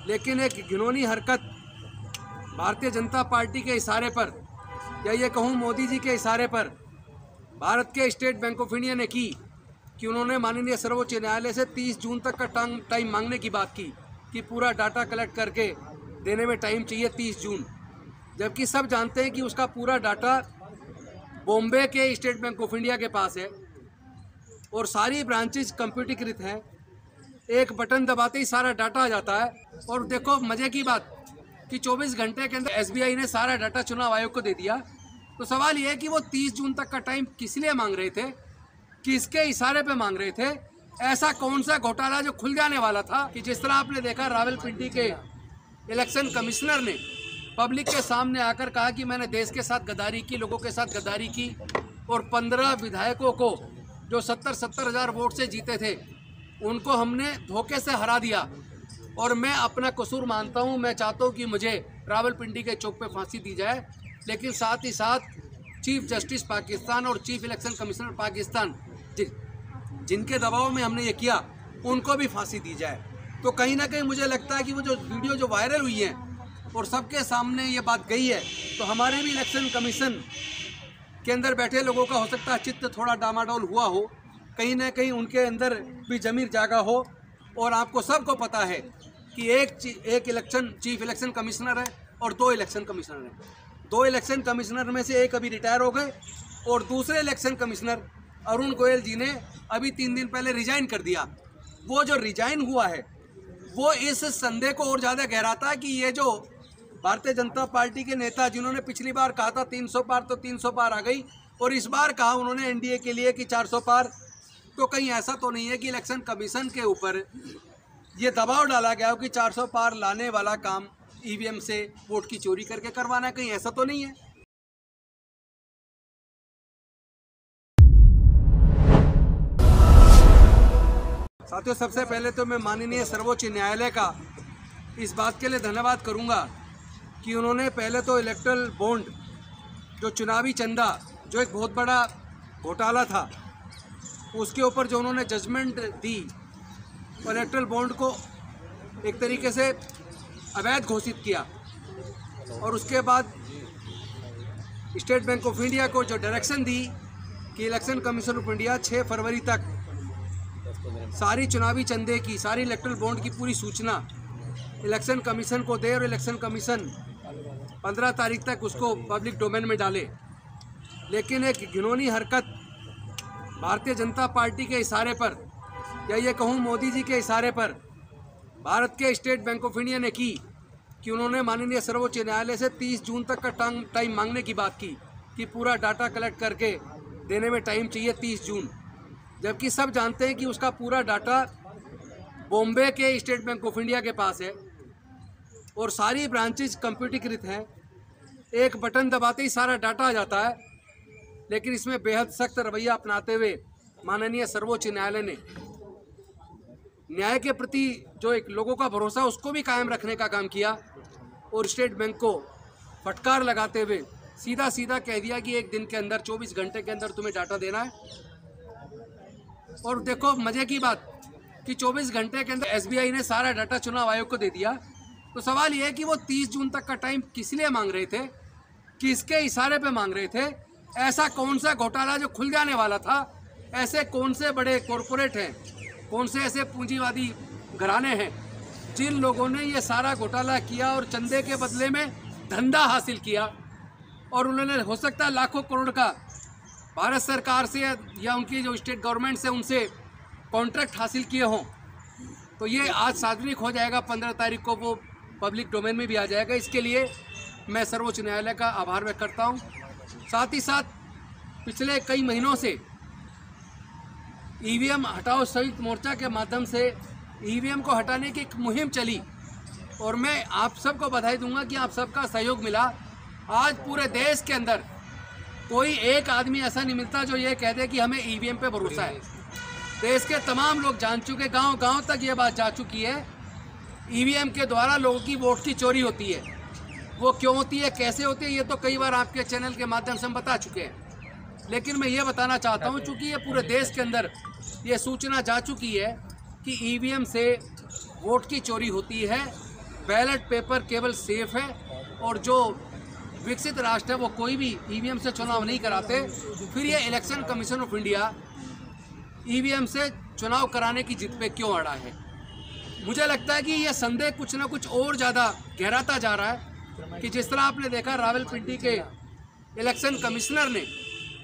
लेकिन एक घिनौनी हरकत भारतीय जनता पार्टी के इशारे पर, या ये कहूँ मोदी जी के इशारे पर, भारत के स्टेट बैंक ऑफ इंडिया ने की कि उन्होंने माननीय सर्वोच्च न्यायालय से 30 जून तक का टाइम मांगने की बात की कि पूरा डाटा कलेक्ट करके देने में टाइम चाहिए 30 जून, जबकि सब जानते हैं कि उसका पूरा डाटा बॉम्बे के स्टेट बैंक ऑफ इंडिया के पास है और सारी ब्रांचेज कंप्यूटरीकृत हैं। एक बटन दबाते ही सारा डाटा आ जाता है। और देखो मज़े की बात कि 24 घंटे के अंदर एसबीआई ने सारा डाटा चुनाव आयोग को दे दिया। तो सवाल ये है कि वो 30 जून तक का टाइम किस लिए मांग रहे थे, किसके इशारे पे मांग रहे थे? ऐसा कौन सा घोटाला जो खुल जाने वाला था कि जिस तरह आपने देखा रावलपिंडी के इलेक्शन कमिश्नर ने पब्लिक के सामने आकर कहा कि मैंने देश के साथ गद्दारी की, लोगों के साथ गद्दारी की और 15 विधायकों को जो 70-70 हज़ार वोट से जीते थे उनको हमने धोखे से हरा दिया और मैं अपना कसूर मानता हूं। मैं चाहता हूं कि मुझे रावलपिंडी के चौक पे फांसी दी जाए, लेकिन साथ ही साथ चीफ जस्टिस पाकिस्तान और चीफ इलेक्शन कमिश्नर पाकिस्तान जिनके दबाव में हमने ये किया उनको भी फांसी दी जाए। तो कहीं ना कहीं मुझे लगता है कि वो जो वीडियो जो वायरल हुई है और सबके सामने ये बात गई है, तो हमारे भी इलेक्शन कमीशन के अंदर बैठे लोगों का हो सकता है चित्त थोड़ा डामाडोल हुआ हो, कहीं ना कहीं उनके अंदर भी ज़मीर जागा हो। और आपको सबको पता है कि एक इलेक्शन चीफ इलेक्शन कमिश्नर है और 2 इलेक्शन कमिश्नर हैं। 2 इलेक्शन कमिश्नर में से एक अभी रिटायर हो गए और दूसरे इलेक्शन कमिश्नर अरुण गोयल जी ने अभी 3 दिन पहले रिजाइन कर दिया। वो जो रिजाइन हुआ है वो इस संदेह को और ज़्यादा गहराता है कि ये जो भारतीय जनता पार्टी के नेता जिन्होंने पिछली बार कहा था 300 पार, तो 300 पार आ गई और इस बार कहा उन्होंने एनडीए के लिए कि 400 पार, तो कहीं ऐसा तो नहीं है कि इलेक्शन कमीशन के ऊपर ये दबाव डाला गया हो कि 400 पार लाने वाला काम ईवीएम से वोट की चोरी करके करवाना है? कहीं ऐसा तो नहीं है। साथियों, सबसे पहले तो मैं माननीय सर्वोच्च न्यायालय का इस बात के लिए धन्यवाद करूंगा कि उन्होंने पहले तो इलेक्टोरल बॉन्ड जो चुनावी चंदा जो एक बहुत बड़ा घोटाला था उसके ऊपर जो उन्होंने जजमेंट दी, इलेक्टोरल बॉन्ड को एक तरीके से अवैध घोषित किया और उसके बाद स्टेट बैंक ऑफ इंडिया को जो डायरेक्शन दी कि इलेक्शन कमीशन ऑफ इंडिया 6 फरवरी तक सारी चुनावी चंदे की, सारी इलेक्टोरल बॉन्ड की पूरी सूचना इलेक्शन कमीशन को दे और इलेक्शन कमीशन 15 तारीख तक उसको पब्लिक डोमेन में डाले। लेकिन एक घिनौनी हरकत भारतीय जनता पार्टी के इशारे पर, या ये कहूँ मोदी जी के इशारे पर, भारत के स्टेट बैंक ऑफ इंडिया ने की कि उन्होंने माननीय सर्वोच्च न्यायालय से 30 जून तक का टाइम मांगने की बात की कि पूरा डाटा कलेक्ट करके देने में टाइम चाहिए 30 जून, जबकि सब जानते हैं कि उसका पूरा डाटा बॉम्बे के स्टेट बैंक ऑफ इंडिया के पास है और सारी ब्रांचेज कंप्यूटरीकृत हैं। एक बटन दबाते ही सारा डाटा आ जाता है। लेकिन इसमें बेहद सख्त रवैया अपनाते हुए माननीय सर्वोच्च न्यायालय ने न्याय के प्रति जो एक लोगों का भरोसा उसको भी कायम रखने का काम किया और स्टेट बैंक को फटकार लगाते हुए सीधा सीधा कह दिया कि 1 दिन के अंदर 24 घंटे के अंदर तुम्हें डाटा देना है। और देखो मज़े की बात कि 24 घंटे के अंदर एसबीआई ने सारा डाटा चुनाव आयोग को दे दिया। तो सवाल ये है कि वो 30 जून तक का टाइम किस लिए मांग रहे थे, किसके इशारे पे मांग रहे थे? ऐसा कौन सा घोटाला जो खुल जाने वाला था? ऐसे कौन से बड़े कॉरपोरेट हैं, कौन से ऐसे पूंजीवादी घराने हैं जिन लोगों ने ये सारा घोटाला किया और चंदे के बदले में धंधा हासिल किया और उन्होंने हो सकता है लाखों करोड़ का भारत सरकार से या उनकी जो स्टेट गवर्नमेंट से उनसे कॉन्ट्रैक्ट हासिल किए हों। तो ये आज सार्वजनिक हो जाएगा, 15 तारीख को वो पब्लिक डोमेन में भी आ जाएगा। इसके लिए मैं सर्वोच्च न्यायालय का आभार व्यक्त करता हूँ। साथ ही साथ पिछले कई महीनों से ईवीएम हटाओ संयुक्त मोर्चा के माध्यम से ईवीएम को हटाने की एक मुहिम चली और मैं आप सबको बधाई दूंगा कि आप सबका सहयोग मिला। आज पूरे देश के अंदर कोई एक आदमी ऐसा नहीं मिलता जो ये कह दे कि हमें ईवीएम पे भरोसा है। देश के तमाम लोग जान चुके, गांव-गांव तक ये बात जा चुकी है, ईवीएम के द्वारा लोगों की वोट की चोरी होती है। वो क्यों होती है, कैसे होती है, ये तो कई बार आपके चैनल के माध्यम से हम बता चुके हैं। लेकिन मैं ये बताना चाहता हूँ, चूँकि ये पूरे देश के अंदर ये सूचना जा चुकी है कि ईवीएम से वोट की चोरी होती है बैलेट पेपर केवल सेफ है, और जो विकसित राष्ट्र है वो कोई भी ईवीएम से चुनाव नहीं कराते। फिर ये election commission of India EVM से चुनाव कराने की जिद पे क्यों अड़ा है? मुझे लगता है कि ये संदेह कुछ ना कुछ और ज़्यादा गहराता जा रहा है कि जिस तरह आपने देखा रावलपिंडी के इलेक्शन कमिश्नर ने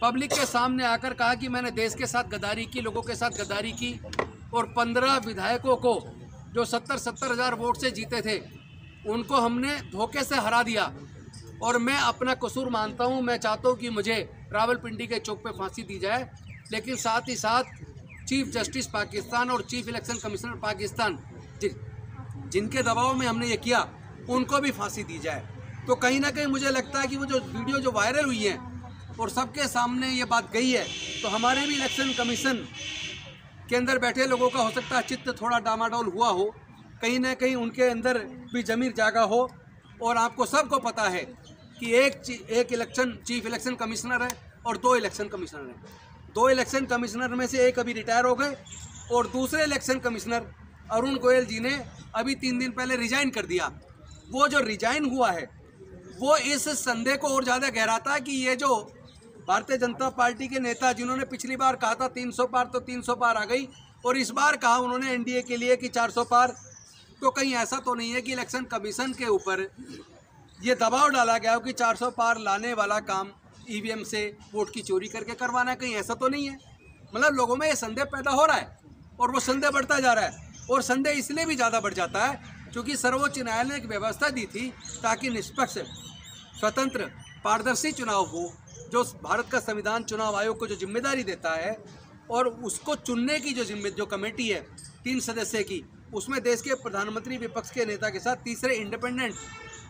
पब्लिक के सामने आकर कहा कि मैंने देश के साथ गद्दारी की, लोगों के साथ गद्दारी की, और 15 विधायकों को जो 70-70 हज़ार वोट से जीते थे उनको हमने धोखे से हरा दिया, और मैं अपना कसूर मानता हूं। मैं चाहता हूं कि मुझे रावलपिंडी के चौक पे फांसी दी जाए, लेकिन साथ ही साथ चीफ जस्टिस पाकिस्तान और चीफ इलेक्शन कमिश्नर पाकिस्तान जिनके दबाव में हमने ये किया उनको भी फांसी दी जाए। तो कहीं ना कहीं मुझे लगता है कि वो जो वीडियो जो वायरल हुई है और सबके सामने ये बात गई है, तो हमारे भी इलेक्शन कमीशन के अंदर बैठे लोगों का हो सकता है चित्त थोड़ा डामाडोल हुआ हो, कहीं ना कहीं उनके अंदर भी ज़मीर जागा हो। और आपको सबको पता है कि एक इलेक्शन चीफ इलेक्शन कमिश्नर है और 2 इलेक्शन कमिश्नर हैं। 2 इलेक्शन कमिश्नर में से एक अभी रिटायर हो गए, और दूसरे इलेक्शन कमिश्नर अरुण गोयल जी ने अभी 3 दिन पहले रिजाइन कर दिया। वो जो रिजाइन हुआ है वो इस संदेह को और ज़्यादा गहराता है कि ये जो भारतीय जनता पार्टी के नेता जिन्होंने पिछली बार कहा था 300 पार, तो 300 पार आ गई, और इस बार कहा उन्होंने एनडीए के लिए कि 400 पार, तो कहीं ऐसा तो नहीं है कि इलेक्शन कमीशन के ऊपर ये दबाव डाला गया हो कि 400 पार लाने वाला काम ईवीएम से वोट की चोरी करके करवाना है? कहीं ऐसा तो नहीं है। मतलब लोगों में ये संदेह पैदा हो रहा है, और वो संदेह बढ़ता जा रहा है, और संदेह इसलिए भी ज़्यादा बढ़ जाता है क्योंकि सर्वोच्च न्यायालय ने एक व्यवस्था दी थी ताकि निष्पक्ष, स्वतंत्र, पारदर्शी चुनाव हो, जो भारत का संविधान चुनाव आयोग को जो जिम्मेदारी देता है, और उसको चुनने की जो कमेटी है 3 सदस्य की, उसमें देश के प्रधानमंत्री विपक्ष के नेता के साथ तीसरे इंडिपेंडेंट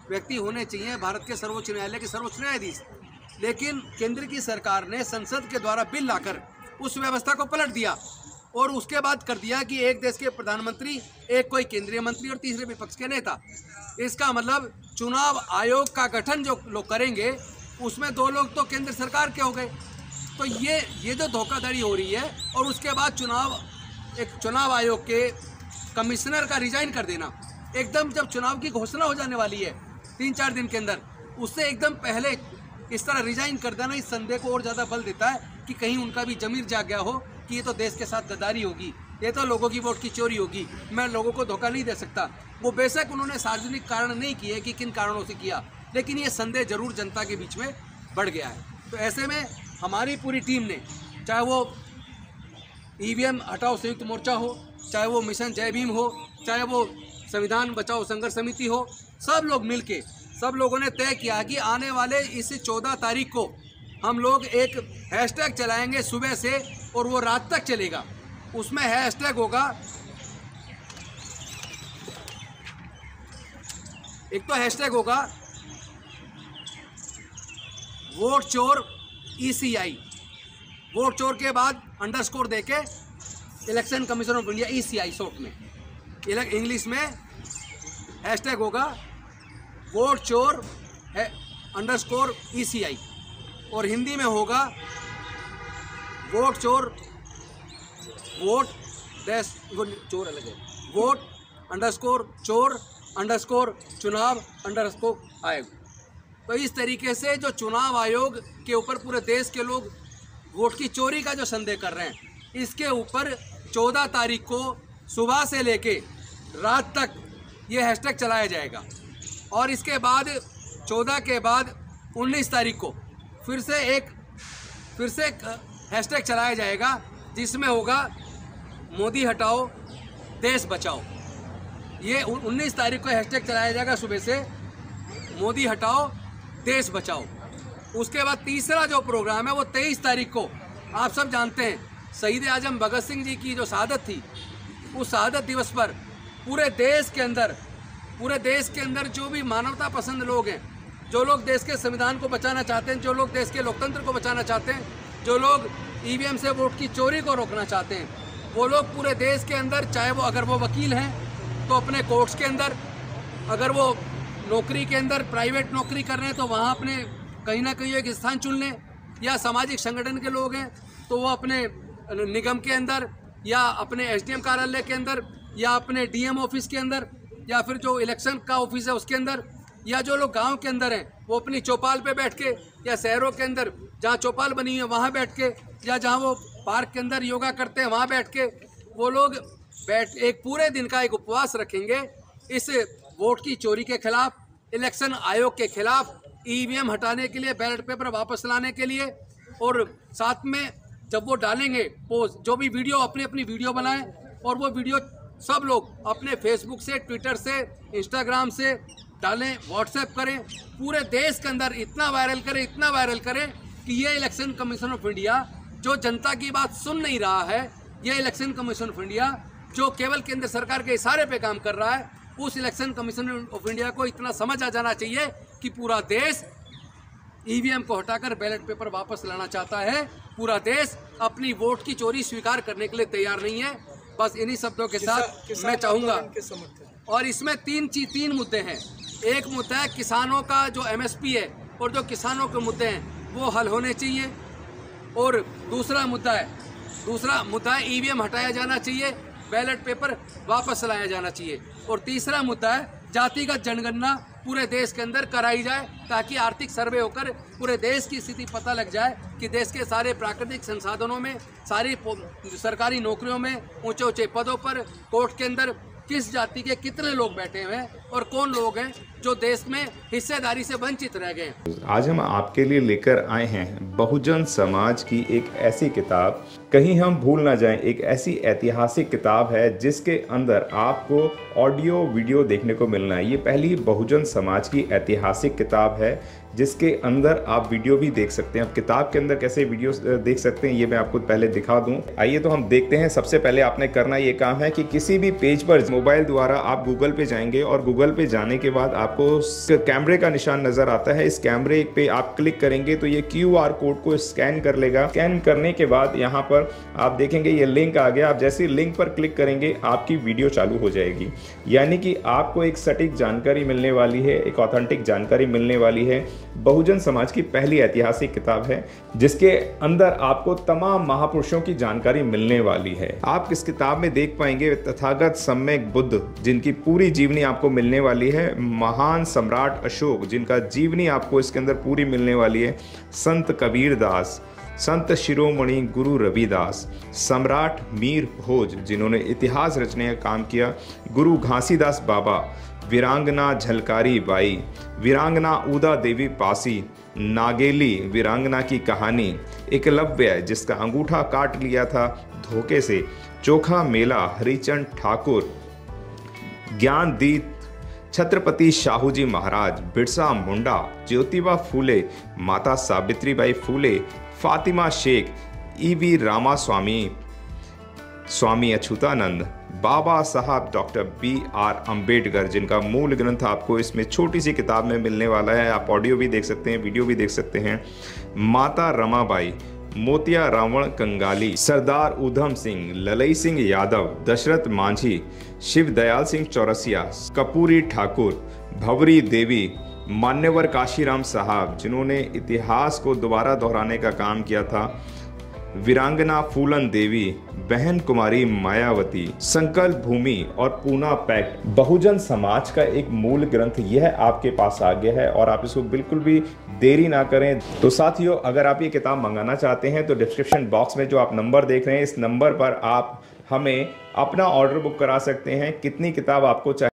व्यक्ति होने चाहिए, भारत के सर्वोच्च न्यायालय के सर्वोच्च न्यायाधीश। लेकिन केंद्र की सरकार ने संसद के द्वारा बिल लाकर उस व्यवस्था को पलट दिया, और उसके बाद कर दिया कि एक देश के प्रधानमंत्री, एक कोई केंद्रीय मंत्री और तीसरे विपक्ष के नेता। इसका मतलब चुनाव आयोग का गठन जो लोग करेंगे उसमें 2 लोग तो केंद्र सरकार के हो गए। तो ये जो धोखाधड़ी हो रही है, और उसके बाद चुनाव आयोग के कमिश्नर का रिजाइन कर देना एकदम, जब चुनाव की घोषणा हो जाने वाली है 3-4 दिन के अंदर, उससे एकदम पहले इस तरह रिजाइन कर देना इस संदेह को और ज़्यादा बल देता है कि कहीं उनका भी ज़मीर जाग गया हो कि ये तो देश के साथ गद्दारी होगी, ये तो लोगों की वोट की चोरी होगी, मैं लोगों को धोखा नहीं दे सकता। वो बेशक उन्होंने सार्वजनिक कारण नहीं किए कि किन कारणों से किया, लेकिन ये संदेह जरूर जनता के बीच में बढ़ गया है। तो ऐसे में हमारी पूरी टीम ने, चाहे वो ईवीएम हटाओ संयुक्त मोर्चा हो, चाहे वो मिशन जय भीम हो, चाहे वो संविधान बचाओ संघर्ष समिति हो, सब लोगों ने तय किया कि आने वाले इस 14 तारीख को हम लोग एक हैशटैग चलाएंगे सुबह से, और वो रात तक चलेगा। उसमें हैशटैग होगा, एक तो हैशटैग होगा वोट चोर ECI, वोट चोर के बाद अंडरस्कोर देके election commission of India ECI short में, इंग्लिश में हैशटैग होगा वोट चोर अंडरस्कोर ECI, और हिंदी में होगा वोट चोर चोर अलग है, वोट अंडरस्कोर चोर अंडरस्कोर चुनाव अंडरस्कोर आयोग। तो इस तरीके से जो चुनाव आयोग के ऊपर पूरे देश के लोग वोट की चोरी का जो संदेह कर रहे हैं, इसके ऊपर 14 तारीख को सुबह से लेके रात तक ये हैशटैग चलाया जाएगा, और इसके बाद 14 के बाद 19 तारीख को फिर से एक हैशटैग चलाया जाएगा जिसमें होगा मोदी हटाओ देश बचाओ। ये 19 तारीख को हैशटैग चलाया जाएगा सुबह से, मोदी हटाओ देश बचाओ। उसके बाद तीसरा जो प्रोग्राम है वो 23 तारीख को, आप सब जानते हैं शहीद आजम भगत सिंह जी की जो शहादत थी, उस शहादत दिवस पर पूरे देश के अंदर जो भी मानवता पसंद लोग हैं, जो लोग देश के संविधान को बचाना चाहते हैं, जो लोग देश के लोकतंत्र को बचाना चाहते हैं, जो लोग ईवीएम से वोट की चोरी को रोकना चाहते हैं, वो लोग पूरे देश के अंदर, चाहे वो अगर वो वकील हैं तो अपने कोर्ट्स के अंदर, अगर वो नौकरी के अंदर प्राइवेट नौकरी कर रहे हैं तो वहाँ अपने कहीं ना कहीं एक स्थान चुन लें, या सामाजिक संगठन के लोग हैं तो वो अपने निगम के अंदर, या अपने SDM कार्यालय के अंदर, या अपने DM ऑफिस के अंदर, या फिर जो इलेक्शन का ऑफिस है उसके अंदर, या जो लोग गांव के अंदर हैं वो अपनी चौपाल पे बैठ के, या शहरों के अंदर जहां चौपाल बनी है वहां बैठ के, या जहां वो पार्क के अंदर योगा करते हैं वहां बैठ के वो लोग एक पूरे दिन का एक उपवास रखेंगे इस वोट की चोरी के खिलाफ, इलेक्शन आयोग के खिलाफ, ईवीएम हटाने के लिए, बैलेट पेपर वापस लाने के लिए। और साथ में जब वो डालेंगे पोस्ट, जो भी वीडियो अपनी अपनी वीडियो बनाएं और वो वीडियो सब लोग अपने फेसबुक से, ट्विटर से, इंस्टाग्राम से डालें, व्हाट्सएप करें, पूरे देश के अंदर इतना वायरल करें कि ये इलेक्शन कमीशन ऑफ इंडिया जो जनता की बात सुन नहीं रहा है, ये इलेक्शन कमीशन ऑफ इंडिया जो केवल केंद्र सरकार के इशारे पे काम कर रहा है, उस इलेक्शन कमीशन ऑफ इंडिया को इतना समझ आ जाना चाहिए कि पूरा देश ईवीएम को हटाकर बैलेट पेपर वापस लाना चाहता है। पूरा देश अपनी वोट की चोरी स्वीकार करने के लिए तैयार नहीं है। बस इन्हीं शब्दों के साथ मैं चाहूँगा, और इसमें तीन मुद्दे हैं। एक मुद्दा है किसानों का जो एमएसपी है और जो किसानों के मुद्दे हैं वो हल होने चाहिए, और दूसरा मुद्दा है ईवीएम हटाया जाना चाहिए, बैलेट पेपर वापस लाया जाना चाहिए, और तीसरा मुद्दा है जातिगत जनगणना पूरे देश के अंदर कराई जाए ताकि आर्थिक सर्वे होकर पूरे देश की स्थिति पता लग जाए कि देश के सारे प्राकृतिक संसाधनों में, सारी सरकारी नौकरियों में, ऊंचे ऊंचे पदों पर, कोर्ट के अंदर किस जाति के कितने लोग बैठे हुए हैं और कौन लोग हैं जो देश में हिस्सेदारी से वंचित रह गए। आज हम आपके लिए लेकर आए हैं बहुजन समाज की एक ऐसी किताब, कहीं हम भूल ना जाएं, एक ऐसी ऐतिहासिक किताब है जिसके अंदर आपको ऑडियो वीडियो देखने को मिलना है। ये पहली बहुजन समाज की ऐतिहासिक किताब है जिसके अंदर आप वीडियो भी देख सकते हैं। अब किताब के अंदर कैसे वीडियो देख सकते हैं ये मैं आपको पहले दिखा दूं। आइए तो हम देखते हैं। सबसे पहले आपने करना ये काम है कि किसी भी पेज पर मोबाइल द्वारा आप गूगल पे जाएंगे और गूगल पे जाने के बाद आपको कैमरे का निशान नजर आता है। इस कैमरे पे आप क्लिक करेंगे तो ये QR कोड को स्कैन कर लेगा। स्कैन करने के बाद यहाँ पर आप देखेंगे ये लिंक आ गया। आप जैसे लिंक पर क्लिक करेंगे आपकी वीडियो चालू हो जाएगी, यानी कि आपको एक सटीक जानकारी मिलने वाली है, एक ऑथेंटिक जानकारी मिलने वाली है। बहुजन समाज की पहली ऐतिहासिक किताब है जिसके अंदर आपको तमाम महापुरुषों की जानकारी मिलने वाली है। आप इस किताब में देख पाएंगे तथागत सम्यक बुद्ध जिनकी पूरी जीवनी आपको मिलने वाली है, महान सम्राट अशोक जिनका जीवनी आपको इसके अंदर पूरी मिलने वाली है, संत कबीर दास, संत शिरोमणि गुरु रविदास, सम्राट मीर भोज जिन्होंने इतिहास रचने का काम किया, गुरु घासीदास बाबा, वीरांगना झलकारी बाई, वीरांगना उदा देवी पासी, नागेली वीरांगना की कहानी, एकलव्य जिसका अंगूठा काट लिया था धोखे से, चोखा मेला हरिचंद ठाकुर, ज्ञानदीप छत्रपति शाहूजी महाराज, बिरसा मुंडा, ज्योतिबा फूले, माता सावित्रीबाई फूले, फातिमा शेख, EV रामास्वामी, स्वामी अच्युतानंद, बाबा साहब डॉक्टर BR अम्बेडकर जिनका मूल ग्रंथ आपको इसमें छोटी सी किताब में मिलने वाला है। आप ऑडियो भी देख सकते हैं, वीडियो भी देख सकते हैं। माता रमाबाई, मोतिया रावण कंगाली, सरदार उधम सिंह, ललई सिंह यादव, दशरथ मांझी, शिव दयाल सिंह चौरसिया, कपूरी ठाकुर, भवरी देवी, मान्यवर काशीराम साहब जिन्होंने इतिहास को दोबारा दोहराने का काम किया था, वीरांगना फूलन देवी, बहन कुमारी मायावती, संकल्प भूमि और पूना पैक्ट। बहुजन समाज का एक मूल ग्रंथ यह आपके पास आ गया है और आप इसको बिल्कुल भी देरी ना करें। तो साथियों, अगर आप ये किताब मंगाना चाहते हैं तो डिस्क्रिप्शन बॉक्स में जो आप नंबर देख रहे हैं इस नंबर पर आप हमें अपना ऑर्डर बुक करा सकते हैं। कितनी किताब आपको चाहिए